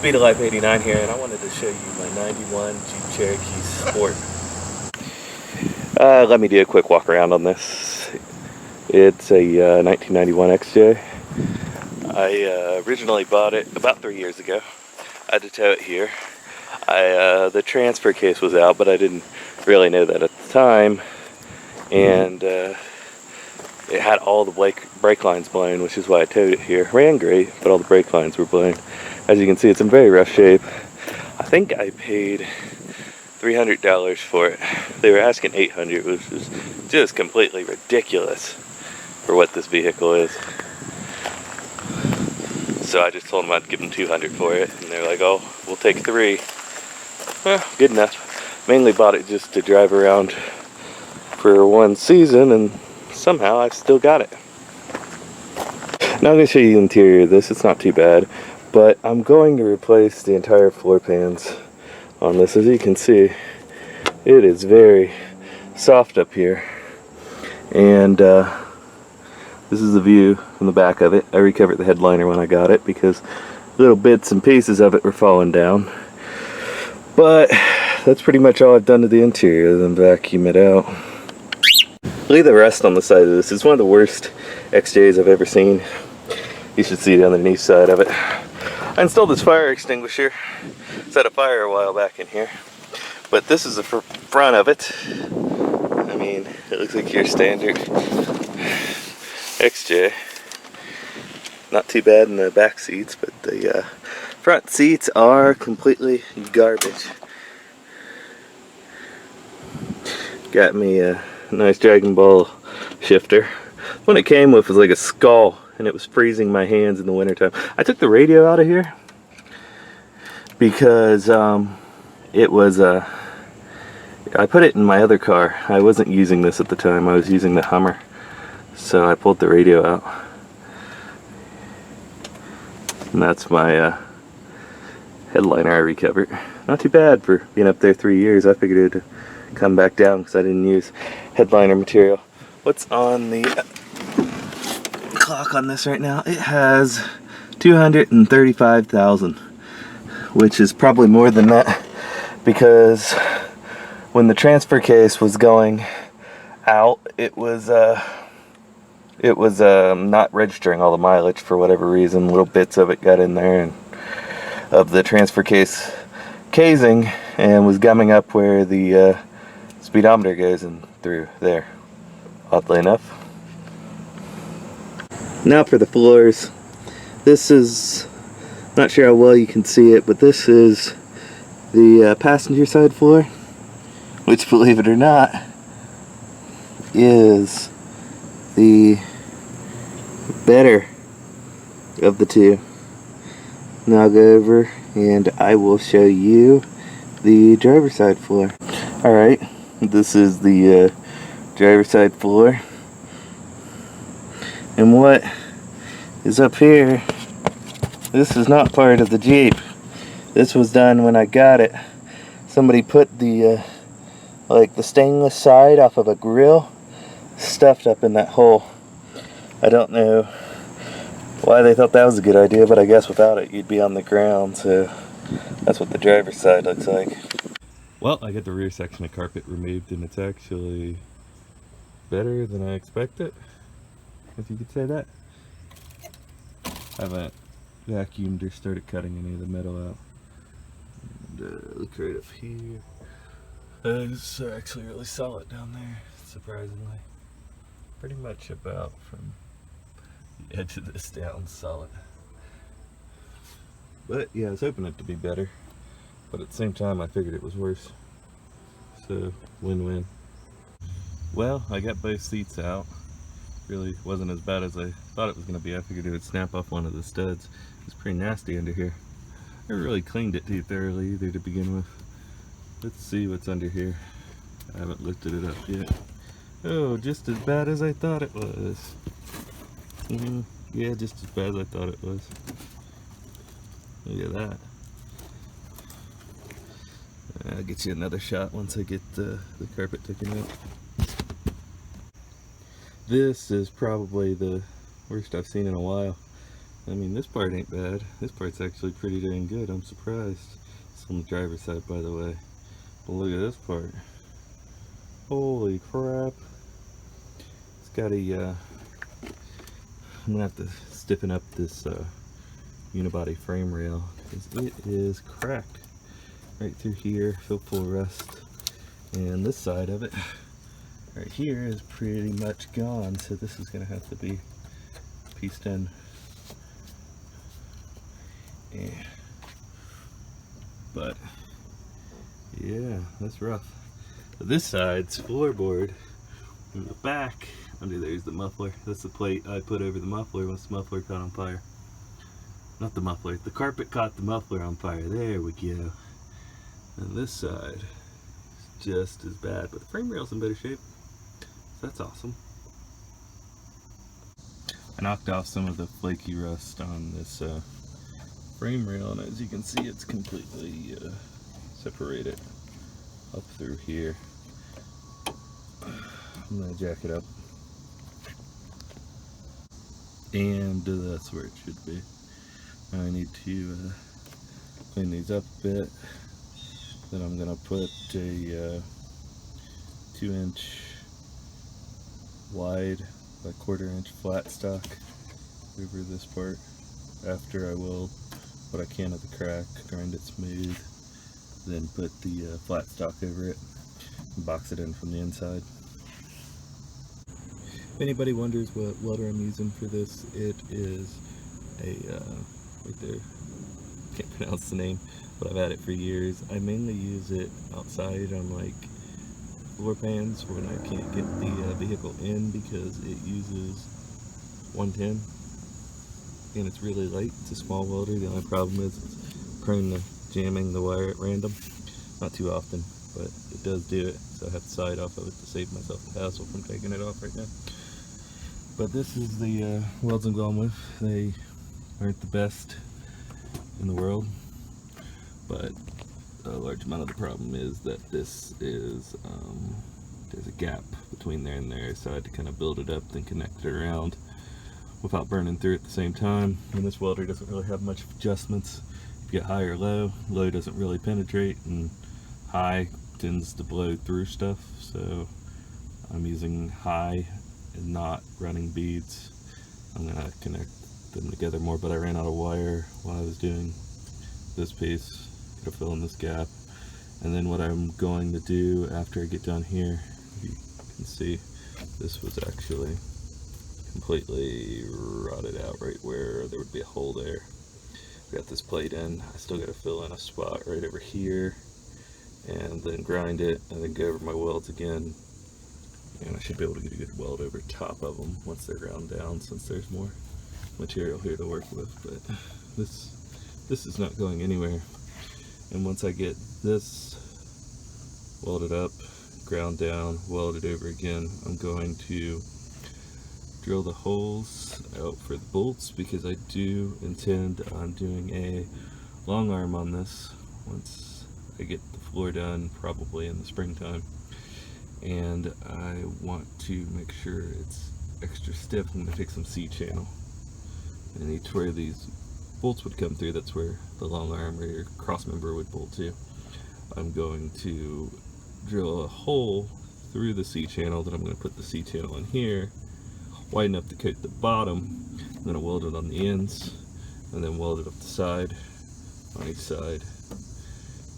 Speed of Life 89 here, and I wanted to show you my 91 Jeep Cherokee Sport. Let me do a quick walk around on this. It's a 1991 XJ. I originally bought it about 3 years ago. I had to tow it here. The transfer case was out, but I didn't really know that at the time, and it had all the brake lines blown, which is why I towed it here. Ran great, but all the brake lines were blown. As you can see, it's in very rough shape. I think I paid $300 for it. They were asking $800, which is just completely ridiculous for what this vehicle is. So I just told them I'd give them $200 for it, and they're like, "Oh, we'll take $3." Well, good enough. Mainly bought it just to drive around for one season, and somehow I've still got it. Now I'm going to show you the interior of this. It's not too bad, but I'm going to replace the entire floor pans on this. As you can see, it is very soft up here, and this is the view from the back of it. I recovered the headliner when I got it because little bits and pieces of it were falling down, but that's pretty much all I've done to the interior other than vacuum it out. Look at the rust on the side of this. It's one of the worst XJs I've ever seen. You should see it on the knee side of it. I installed this fire extinguisher. Set a fire a while back in here, but this is the front of it. I mean, it looks like your standard XJ. Not too bad in the back seats, but the front seats are completely garbage. Got me a nice Dragon Ball shifter. What it came with was like a skull, and it was freezing my hands in the wintertime. I took the radio out of here because it was I put it in my other car. I wasn't using this at the time. I was using the Hummer, so I pulled the radio out, and that's my headliner I recovered. Not too bad for being up there 3 years. I figured it'd come back down because I didn't use headliner material. What's on the clock on this right now? It has 235,000, which is probably more than that, because when the transfer case was going out, it was not registering all the mileage for whatever reason. Little bits of it got in there, and of the transfer case casing, and was gumming up where the speedometer goes in through there, oddly enough. Now for the floors. This is, not sure how well you can see it, but this is the passenger side floor, which, believe it or not, is the better of the two. Now I'll go over and I will show you the driver's side floor. Alright, this is the driver's side floor, and what is up here, this is not part of the Jeep. This was done when I got it. Somebody put the like the stainless side off of a grill stuffed up in that hole. I don't know why they thought that was a good idea, but I guess without it you'd be on the ground, so that's what the driver's side looks like. Well, I got the rear section of carpet removed, and it's actually better than I expected, if you could say that. I haven't vacuumed or started cutting any of the metal out. And look right up here. It's actually really solid down there, surprisingly. Pretty much about from the edge of this down solid. But yeah, I was hoping it to be better, but at the same time I figured it was worse. So win-win. Well, I got both seats out. Really wasn't as bad as I thought it was going to be. I figured it would snap off one of the studs. It's pretty nasty under here. I never really cleaned it too thoroughly either to begin with. Let's see what's under here. I haven't lifted it up yet. Oh, just as bad as I thought it was. Yeah, just as bad as I thought it was. Look at that. I'll get you another shot once I get the carpet taken out. This is probably the worst I've seen in a while. I mean, this part ain't bad. This part's actually pretty dang good. I'm surprised. It's on the driver's side, by the way. But look at this part. Holy crap. It's got a, I'm gonna have to stiffen up this unibody frame rail because it is cracked right through here, filled full of rust. And this side of it right here is pretty much gone, so this is gonna have to be pieced in. Yeah. But yeah, that's rough. So this side's floorboard. In the back, under there's the muffler. That's the plate I put over the muffler once the muffler caught on fire. Not the muffler, the carpet caught the muffler on fire. There we go. And this side is just as bad, but the frame rail's in better shape. So that's awesome. I knocked off some of the flaky rust on this frame rail, and as you can see, it's completely separated up through here. I'm gonna jack it up, and that's where it should be. I need to clean these up a bit. Then I'm gonna put a 2-inch wide by 1/4-inch flat stock over this part. After I will what I can of the crack, grind it smooth, then put the flat stock over it and box it in from the inside. If anybody wonders what welder I'm using for this, it is a right there, can't pronounce the name, but I've had it for years. I mainly use it outside on like floor pans when I can't get the vehicle in because it uses 110 and it's really light. It's a small welder. The only problem is it's prone to jamming the wire at random. Not too often, but it does do it, so I have to side off of it to save myself the hassle from taking it off right now. But this is the welds I'm going with. They aren't the best in the world, but a large amount of the problem is that this is there's a gap between there and there, so I had to kind of build it up then connect it around without burning through at the same time. And this welder doesn't really have much adjustments. If you get high or low, low doesn't really penetrate and high tends to blow through stuff, so I'm using high and not running beads. I'm gonna connect them together more, but I ran out of wire while I was doing this piece. Gotta fill in this gap, and then what I'm going to do after I get done here, you can see this was actually completely rotted out right where there would be a hole there. Got this plate in. I still got to fill in a spot right over here and then grind it and then go over my welds again, and I should be able to get a good weld over top of them once they're ground down, since there's more material here to work with. But this is not going anywhere, and once I get this welded up, ground down, welded over again, I'm going to drill the holes out for the bolts, because I do intend on doing a long arm on this once I get the floor done, probably in the springtime. And I want to make sure it's extra stiff. I'm going to take some C-channel, and each where these bolts would come through, that's where the long arm or your cross member would bolt to. I'm going to drill a hole through the C-channel, then I'm going to put the C-channel in here, wide enough to coat the bottom. I'm going to weld it on the ends and then weld it up the side on each side,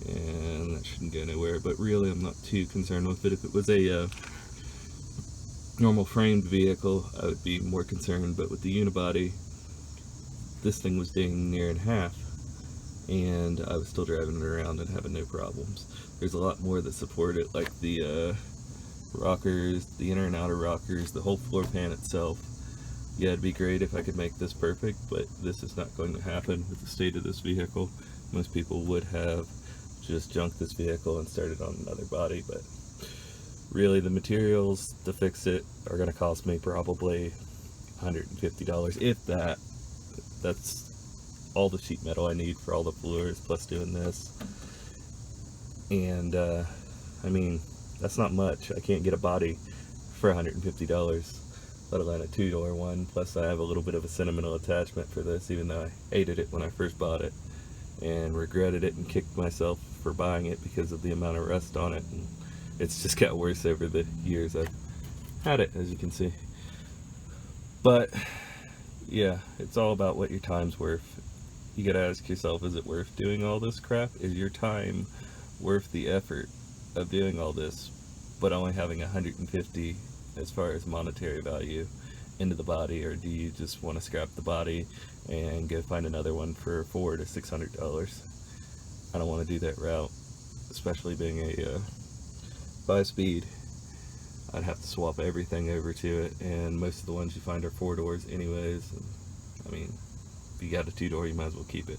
and that shouldn't go nowhere. But really I'm not too concerned with it. If it was a normal framed vehicle, I would be more concerned, but with the unibody, this thing was dang near in half and I was still driving it around and having no problems. There's a lot more that support it, like the rockers, the inner and outer rockers, the whole floor pan itself. Yeah, it'd be great if I could make this perfect, but this is not going to happen with the state of this vehicle. Most people would have just junked this vehicle and started on another body, but really the materials to fix it are going to cost me probably $150, if that. That's all the sheet metal I need for all the floors, plus doing this. And I mean, that's not much. I can't get a body for $150. let alone a 2-door one. Plus I have a little bit of a sentimental attachment for this, even though I hated it when I first bought it and regretted it and kicked myself for buying it because of the amount of rust on it. And it's just got worse over the years I've had it, as you can see. But yeah, it's all about what your time's worth. You gotta ask yourself, is it worth doing all this crap? Is your time worth the effort of doing all this, but only having 150 as far as monetary value into the body? Or do you just want to scrap the body and go find another one for $400 to $600? I don't want to do that route, especially being a 5-speed. I'd have to swap everything over to it, and most of the ones you find are 4 doors anyways. And, I mean, if you got a 2-door, you might as well keep it.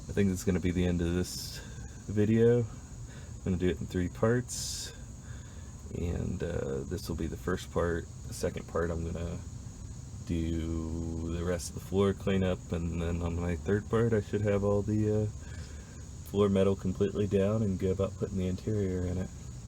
I think that's going to be the end of this video. I'm going to do it in 3 parts, and this will be the first part. The second part, I'm going to do the rest of the floor cleanup, and then on my third part I should have all the floor metal completely down and go about putting the interior in it.